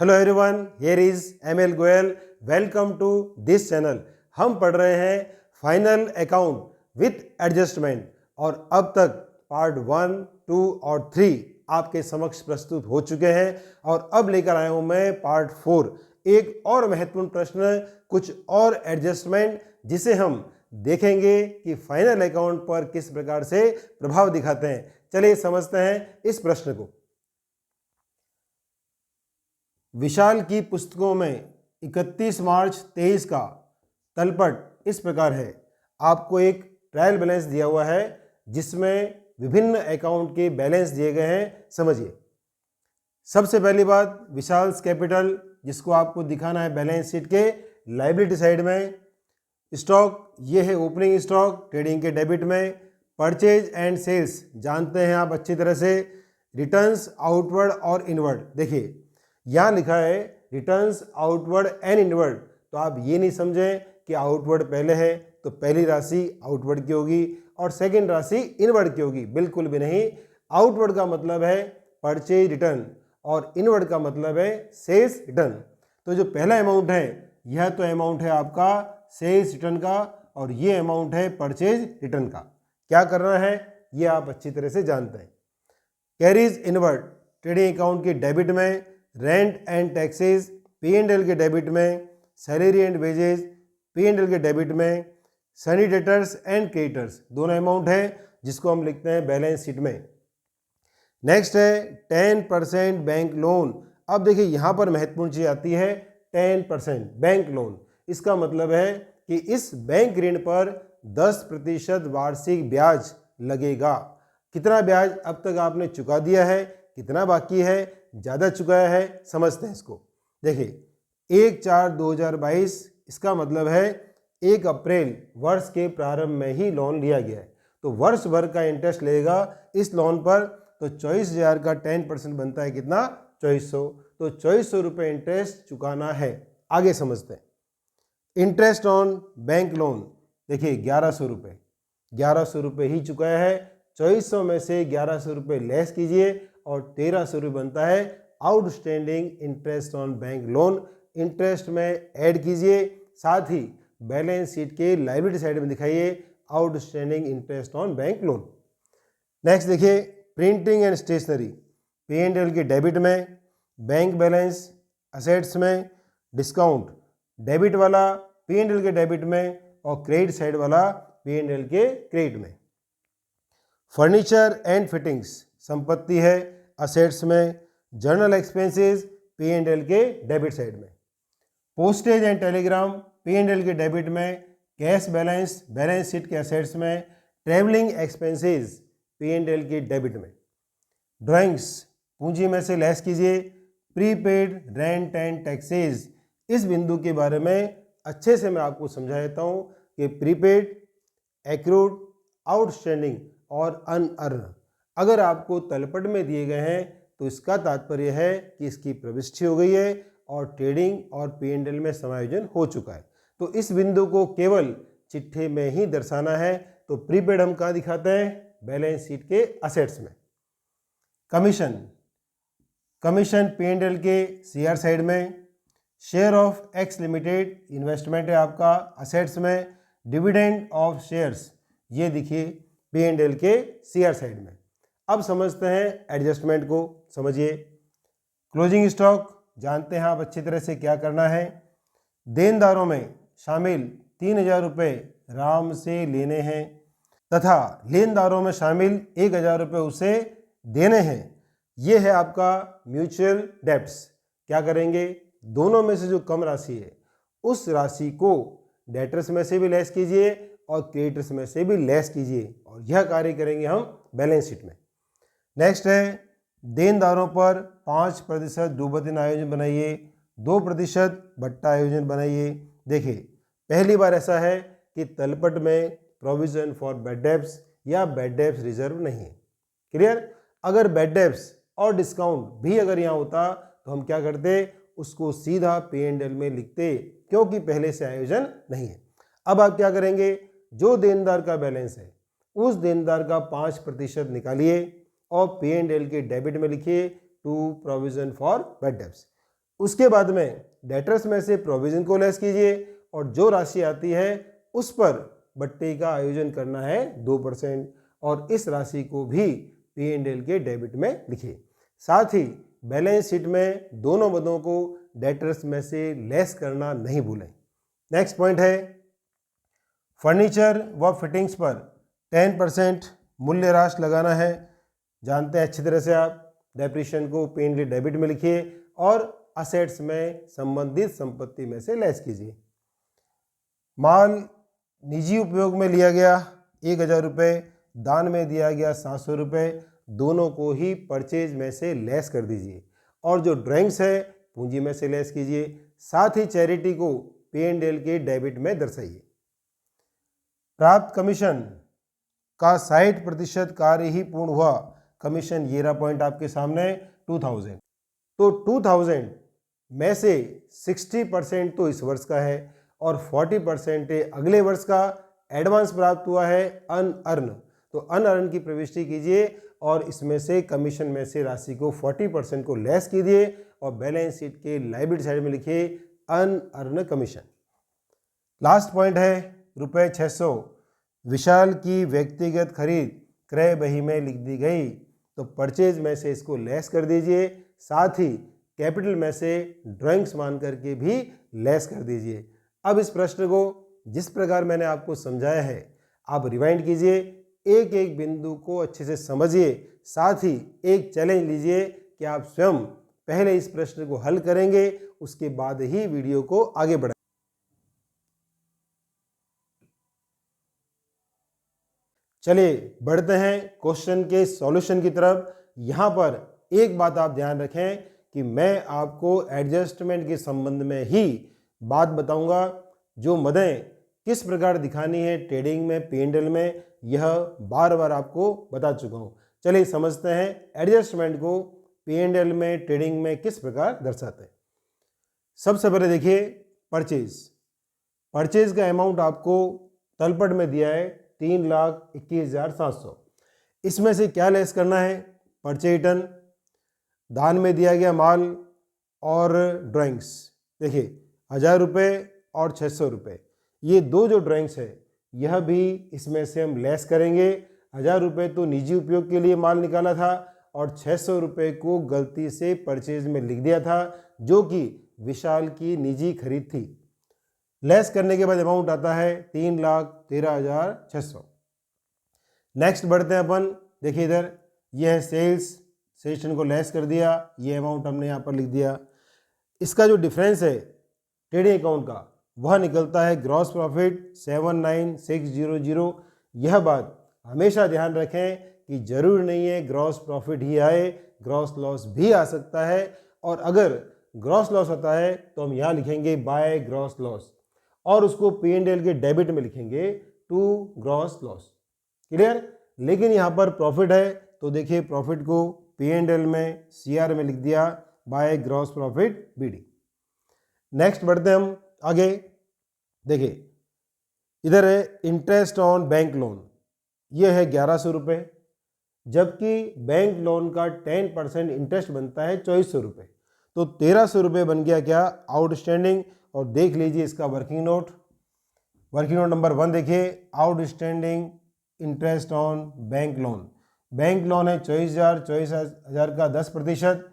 Hello everyone, here is ML Goyal. Welcome to this channel. हम पढ़ रहे हैं फाइनल अकाउंट विथ एडजस्टमेंट और अब तक पार्ट 1, 2 और 3 आपके समक्ष प्रस्तुत हो चुके हैं और अब लेकर आया हूं मैं पार्ट 4। एक और महत्वपूर्ण प्रश्न, कुछ और एडजस्टमेंट जिसे हम देखेंगे कि फाइनल अकाउंट पर किस प्रकार से प्रभाव दिखाते हैं। चलिए समझते हैं इस प्रश्न को। विशाल की पुस्तकों में 31 मार्च 23 का तलपट इस प्रकार है। आपको एक ट्रायल बैलेंस दिया हुआ है जिसमें विभिन्न अकाउंट के बैलेंस दिए गए हैं। समझिए, सबसे पहली बात विशाल्स कैपिटल, जिसको आपको दिखाना है बैलेंस शीट के लायबिलिटी साइड में। स्टॉक, ये है ओपनिंग स्टॉक ट्रेडिंग के डेबिट में। परचेज एंड सेल्स जानते हैं आप अच्छी तरह से। रिटर्न्स आउटवर्ड और इनवर्ड, देखिए यहाँ लिखा है रिटर्न्स आउटवर्ड एंड इनवर्ड, तो आप ये नहीं समझें कि आउटवर्ड पहले है तो पहली राशि आउटवर्ड की होगी और सेकंड राशि इनवर्ड की होगी, बिल्कुल भी नहीं। आउटवर्ड का मतलब है परचेज रिटर्न और इनवर्ड का मतलब है सेल्स रिटर्न। तो जो पहला अमाउंट है यह तो अमाउंट है आपका सेल्स रिटर्न का और ये अमाउंट है परचेज रिटर्न का। क्या करना है ये आप अच्छी तरह से जानते हैं। कैरीज इनवर्ड ट्रेडिंग अकाउंट के डेबिट में, रेंट एंड टैक्सेस P&L के डेबिट में, सैलरी एंड वेजेस P&L के डेबिट में, सनी डेटर्स एंड क्रेडिटर्स दोनों अमाउंट है जिसको हम लिखते हैं बैलेंस शीट में। नेक्स्ट है 10% बैंक लोन। अब देखिए यहाँ पर महत्वपूर्ण चीज आती है 10% बैंक लोन। इसका मतलब है कि इस बैंक ऋण पर 10% वार्षिक ब्याज लगेगा। कितना ब्याज अब तक आपने चुका दिया है, कितना बाकी है, ज़्यादा चुकाया है, समझते हैं इसको। देखिए 1/4/2022, इसका मतलब है 1 अप्रैल वर्ष के प्रारंभ में ही लोन लिया गया है, तो वर्ष भर का इंटरेस्ट लगेगा इस लोन पर। तो 24,000 का 10% बनता है कितना, 2400। तो 2400 रुपये इंटरेस्ट चुकाना है। आगे समझते हैं। इंटरेस्ट ऑन बैंक लोन, देखिए 1100 रुपये, 1100 रुपये ही चुकाया है। 2400 में से 1100 रुपये लेस कीजिए और 1300 रुपये बनता है outstanding interest on bank loan. Interest में ऐड कीजिए, साथ ही बैलेंस शीट के लायबिलिटी साइड में दिखाइए outstanding interest on bank loan. Next देखिए प्रिंटिंग एंड स्टेशनरी P&L के डेबिट में, बैंक बैलेंस असेट्स में, डिस्काउंट डेबिट वाला P&L के डेबिट में और क्रेडिट साइड वाला P&L के क्रेडिट में। फर्नीचर एंड फिटिंग्स संपत्ति है असेट्स में, जर्नल एक्सपेंसेस P&L के डेबिट साइड में। पोस्टेज एंड टेलीग्राम P&L के डेबिट में, कैश बैलेंस बैलेंस शीट के असेट्स में, ट्रेवलिंग एक्सपेंसेस P&L के डेबिट में। ड्राइंग्स पूंजी में से लेस कीजिए। प्रीपेड रेंट एंड टैक्सेस, इस बिंदु के बारे में अच्छे से मैं आपको समझा देता हूँ कि प्रीपेड, एक्रूड, आउटस्टैंडिंग और अनअर्न अगर आपको तलपट में दिए गए हैं तो इसका तात्पर्य है कि इसकी प्रविष्टि हो गई है और ट्रेडिंग और P&L में समायोजन हो चुका है। तो इस बिंदु को केवल चिट्ठे में ही दर्शाना है। तो प्रीपेड हम कहाँ दिखाते हैं, बैलेंस शीट के असेट्स में। कमीशन P&L के CR साइड में। Share of x limited investment है आपका असेट्स में। डिविडेंड ऑफ शेयर्स ये देखिए P&L के CR साइड में। अब समझते हैं एडजस्टमेंट को। समझिए, क्लोजिंग स्टॉक जानते हैं आप अच्छी तरह से क्या करना है। देनदारों में शामिल 3,000 रुपये राम से लेने हैं तथा लेनदारों में शामिल 1,000 रुपये उसे देने हैं। ये है आपका म्यूचुअल डेब्ट्स। क्या करेंगे, दोनों में से जो कम राशि है उस राशि को डेटर्स में से भी लेस कीजिए और क्रेडिटर्स में से भी लेस कीजिए और यह कार्य करेंगे हम बैलेंस शीट में। नेक्स्ट है देनदारों पर 5% डूबतिन आयोजन बनाइए, 2% भट्टा आयोजन बनाइए। देखिए पहली बार ऐसा है कि तलपट में प्रोविजन फॉर बैड डेब्ट्स या बैड डेब्ट्स रिजर्व नहीं है। क्लियर। अगर बैड डेब्ट्स और डिस्काउंट भी अगर यहाँ होता तो हम क्या करते, उसको सीधा P&L में लिखते, क्योंकि पहले से आयोजन नहीं है। अब आप क्या करेंगे, जो देनदार का बैलेंस है उस देनदार का 5% निकालिए और P&L के डेबिट में लिखिए to provision for bad debts. उसके बाद में डेटर्स में से प्रोविजन को लेस कीजिए और जो राशि आती है उस पर बट्टे का आयोजन करना है 2% और इस राशि को भी P&L के डेबिट में लिखिए। साथ ही बैलेंस शीट में दोनों मदों को डेटर्स में से लेस करना नहीं भूलें। नेक्स्ट पॉइंट है फर्नीचर व फिटिंग्स पर 10% मूल्य ह्रास लगाना है। जानते हैं अच्छी तरह से आप, डेप्रिशिएशन को P&L डेबिट में लिखिए और असेट्स में संबंधित संपत्ति में से लेस कीजिए। माल निजी उपयोग में लिया गया 1000 रुपये, दान में दिया गया 700 रुपये, दोनों को ही परचेज में से लेस कर दीजिए और जो ड्राइंग्स है पूंजी में से लेस कीजिए। साथ ही चैरिटी को P&L के डेबिट में दर्शाइए। प्राप्त कमीशन का 60% कार्य ही पूर्ण हुआ, कमीशन ये रहा पॉइंट आपके सामने 2000। तो 2000 में से 60% तो इस वर्ष का है और 40% अगले वर्ष का एडवांस प्राप्त हुआ है अनअर्न। तो अनअर्न की प्रविष्टि कीजिए और इसमें से कमीशन में से राशि को 40% को लेस कीजिए और बैलेंस शीट के लायबिलिटी साइड में लिखिए अनअर्न कमीशन। लास्ट पॉइंट है रुपये 600 विशाल की व्यक्तिगत खरीद क्रय बही में लिख दी गई, तो परचेज में से इसको लेस कर दीजिए। साथ ही कैपिटल में से ड्राइंग्स मान करके भी लेस कर दीजिए। अब इस प्रश्न को जिस प्रकार मैंने आपको समझाया है आप रिवाइंड कीजिए, एक एक बिंदु को अच्छे से समझिए। साथ ही एक चैलेंज लीजिए कि आप स्वयं पहले इस प्रश्न को हल करेंगे, उसके बाद ही वीडियो को आगे बढ़ाएं। चलिए बढ़ते हैं क्वेश्चन के सॉल्यूशन की तरफ। यहाँ पर एक बात आप ध्यान रखें कि मैं आपको एडजस्टमेंट के संबंध में ही बात बताऊंगा। जो मदें किस प्रकार दिखानी है ट्रेडिंग में P&L में, यह बार बार आपको बता चुका हूँ। चलिए समझते हैं एडजस्टमेंट को P&L में ट्रेडिंग में किस प्रकार दर्शाते हैं। सबसे पहले देखिए परचेज का अमाउंट आपको तलपट में दिया है 3,21,700। इसमें से क्या लेस करना है? परचेज रिटर्न, दान में दिया गया माल और ड्राइंग्स। देखिए 1000 रुपये और 600 रुपये, ये दो जो ड्राइंग्स है यह भी इसमें से हम लेस करेंगे। 1000 रुपये तो निजी उपयोग के लिए माल निकाला था और 600 रुपये को गलती से परचेज में लिख दिया था, जो कि विशाल की निजी खरीद थी। लेस करने के बाद अमाउंट आता है 3,13,600। नेक्स्ट बढ़ते हैं अपन। देखिए इधर यह है सेल्स को लेस कर दिया, ये अमाउंट हमने यहाँ पर लिख दिया। इसका जो डिफरेंस है ट्रेडिंग अकाउंट का वह निकलता है ग्रॉस प्रॉफिट 79,600। यह बात हमेशा ध्यान रखें कि जरूर नहीं है ग्रॉस प्रॉफिट ही आए, ग्रॉस लॉस भी आ सकता है। और अगर ग्रॉस लॉस आता है तो हम यहाँ लिखेंगे बाय ग्रॉस लॉस और उसको P&L के डेबिट में लिखेंगे टू ग्रॉस लॉस। क्लियर? लेकिन यहाँ पर प्रॉफिट है तो देखिए प्रॉफिट को P&L में CR में लिख दिया by gross profit BD। Next बढ़ते हैं हम आगे। देखिए इधर है इंटरेस्ट ऑन बैंक लोन, ये है 1100 रुपये, जबकि बैंक लोन का 10% इंटरेस्ट बनता है 2400 रुपये। तो 1300 रुपये बन गया क्या आउटस्टैंडिंग। और देख लीजिए इसका वर्किंग नोट नंबर 1 देखिए, outstanding interest on bank loan. Bank loan है 24,000 का 10%,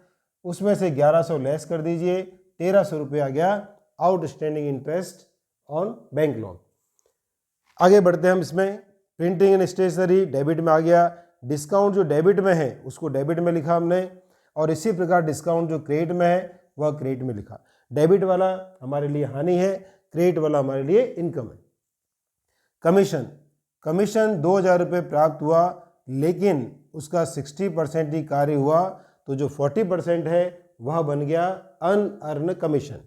उसमें से 1100 लेस कर दीजिए, 1300 रुपये आ गया outstanding interest on bank loan. आगे बढ़ते हैं हम इसमें। प्रिंटिंग एंड स्टेशनरी डेबिट में आ गया, डिस्काउंट जो डेबिट में है उसको डेबिट में लिखा हमने, और इसी प्रकार डिस्काउंट जो क्रेडिट में है वह क्रेडिट में लिखा। डेबिट वाला हमारे लिए हानि है, क्रेडिट वाला हमारे लिए इनकम है। कमीशन 2000 रुपये प्राप्त हुआ, लेकिन उसका 60% ही कार्य हुआ, तो जो 40% है वह बन गया unearned commission.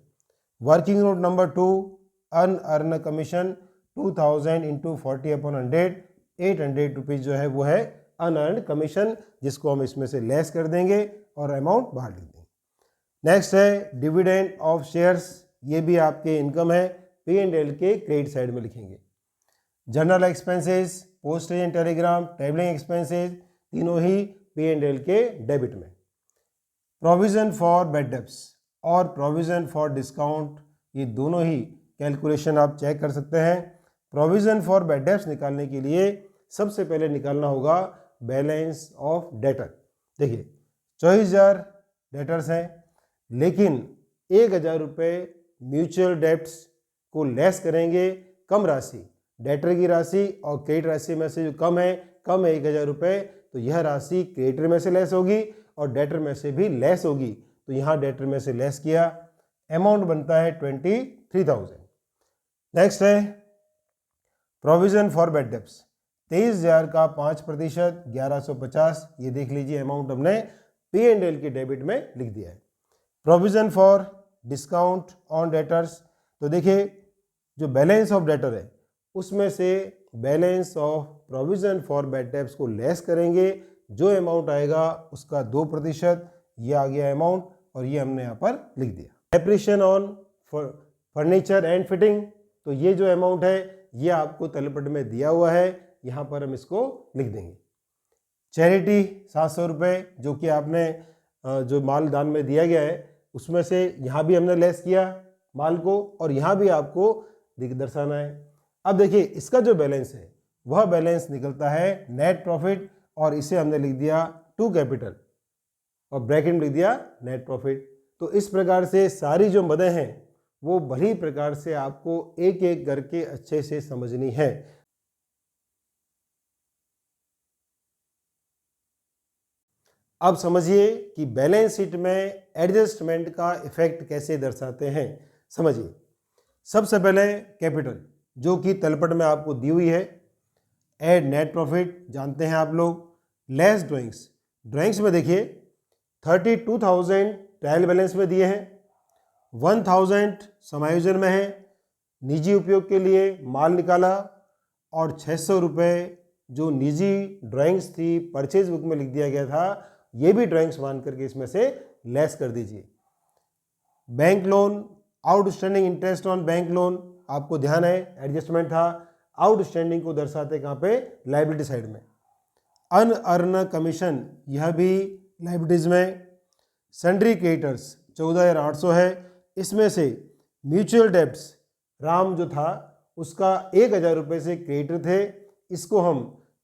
Working note number 2, unearned commission 2000 into 40/100, 800 rupees जो है वो है अनअर्न कमीशन, जिसको हम इसमें से लेस कर देंगे और अमाउंट बाहर लिख देंगे। नेक्स्ट है डिविडेंड ऑफ शेयर्स, ये भी आपके इनकम है, P&L के क्रेडिट साइड में लिखेंगे। General expenses, postage and Telegram, travelling expenses, तीनों ही P&L के डेबिट में। प्रोविजन फॉर बैड डेब्ट्स, और प्रोविज़न फॉर डिस्काउंट, ये दोनों ही कैलकुलेशन आप चेक कर सकते हैं। प्रोविज़न फॉर बैड डेब्ट्स निकालने के लिए सबसे पहले निकालना होगा बैलेंस ऑफ डेटर। देखिए 24,000 डेटर्स हैं, लेकिन 1,000 रुपये म्यूचुअल डेब्ट्स को लेस करेंगे, कम राशि डेटर की राशि और क्रेडिट राशि में से जो कम है 1,000 रुपये, तो यह राशि क्रेडिटर में से लेस होगी और डेटर में से भी लेस होगी। तो यहाँ डेटर में से लेस किया, अमाउंट बनता है 23,000। नेक्स्ट है प्रोविज़न फॉर बैड डेब्ट्स, 23,000 का 5% 1150, ये देख लीजिए अमाउंट हमने P&L के डेबिट में लिख दिया है। Provision for discount on debtors, तो देखिए जो बैलेंस ऑफ डेटर है उसमें से balance of provision for bad debts को लेस करेंगे, जो अमाउंट आएगा उसका 2%, ये आ गया अमाउंट और ये हमने यहाँ पर लिख दिया। Depreciation on furniture and fitting, तो ये जो अमाउंट है ये आपको तलपट में दिया हुआ है, यहाँ पर हम इसको लिख देंगे। चैरिटी 700 रुपये, जो कि आपने जो माल दान में दिया गया है उसमें से यहाँ भी हमने लेस किया माल को और यहाँ भी आपको दर्शाना है। अब देखिए इसका जो बैलेंस है वह बैलेंस निकलता है नेट प्रॉफिट और इसे हमने लिख दिया टू कैपिटल और ब्रैकेट में लिख दिया नेट प्रॉफिट। तो इस प्रकार से सारी जो मदें हैं वो भली प्रकार से आपको एक एक करके अच्छे से समझनी है। अब समझिए कि बैलेंस शीट में एडजस्टमेंट का इफेक्ट कैसे दर्शाते हैं। समझिए, सबसे पहले कैपिटल जो कि तलपट में आपको दी हुई है, एड नेट प्रॉफिट जानते हैं आप लोग, लेस ड्राइंग्स, ड्राइंग्स में देखिए 32,000 ट्रायल बैलेंस में दिए हैं, 1,000 समायोजन में है, निजी उपयोग के लिए माल निकाला और 600 रुपये जो निजी ड्राइंग्स थी परचेज बुक में लिख दिया गया था, ये भी ड्राइंग्स मान करके इसमें से लेस कर दीजिए। Bank loan, outstanding interest on bank loan, आपको ध्यान है एडजस्टमेंट था, आउटस्टैंडिंग को दर्शाते कहाँ पे, लायबिलिटी साइड में। अनअर्न कमीशन, यह भी लायबिलिटीज में। सन्ड्री क्रेडिटर्स 14,800 है, इसमें से म्यूचुअल डेब्ट्स राम जो था उसका 1,000 रुपये से क्रेडिटर थे, इसको हम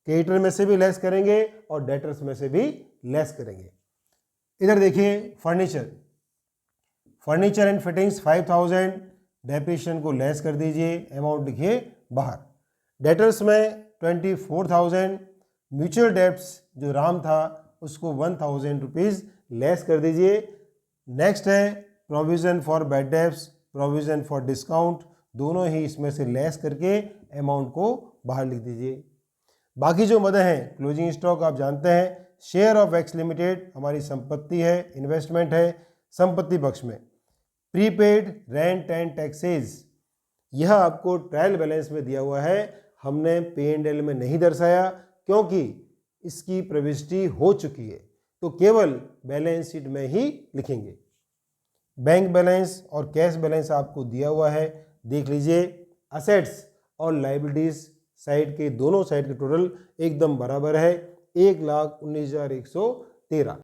क्रेडिटर में से भी लेस करेंगे और डेटर्स में से भी लेस करेंगे। इधर देखिए फर्नीचर एंड फिटिंग्स 5,000, डेप्रिसिएशन को लेस कर दीजिए, अमाउंट लिखिए बाहर। डेटर्स में 24,000, म्यूचुअल डेब्ट्स जो राम था उसको 1,000 रुपीज़ लेस कर दीजिए। नेक्स्ट है provision for bad debts, provision for discount, दोनों ही इसमें से लेस करके अमाउंट को बाहर लिख दीजिए। बाकी जो मदें हैं, क्लोजिंग स्टॉक आप जानते हैं, शेयर ऑफ एक्स लिमिटेड हमारी संपत्ति है, इन्वेस्टमेंट है संपत्ति पक्ष में। प्रीपेड रेंट एंड टैक्सेस, यह आपको ट्रायल बैलेंस में दिया हुआ है, हमने P&L में नहीं दर्शाया क्योंकि इसकी प्रविष्टि हो चुकी है, तो केवल बैलेंस शीट में ही लिखेंगे। बैंक बैलेंस और कैश बैलेंस आपको दिया हुआ है, देख लीजिए। असेट्स और लायबिलिटीज साइड के दोनों साइड के टोटल एकदम बराबर है, 1,19,113।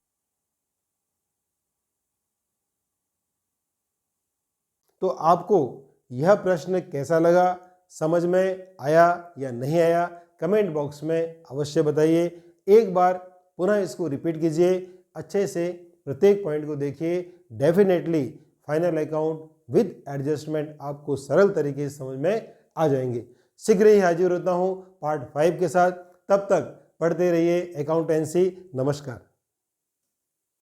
तो आपको यह प्रश्न कैसा लगा, समझ में आया या नहीं आया, कमेंट बॉक्स में अवश्य बताइए। एक बार पुनः इसको रिपीट कीजिए, अच्छे से प्रत्येक पॉइंट को देखिए। Definitely final account with adjustment आपको सरल तरीके से समझ में आ जाएंगे। शीघ्र ही हाजिर होता हूँ पार्ट 5 के साथ, तब तक पढ़ते रहिए अकाउंटेंसी। नमस्कार।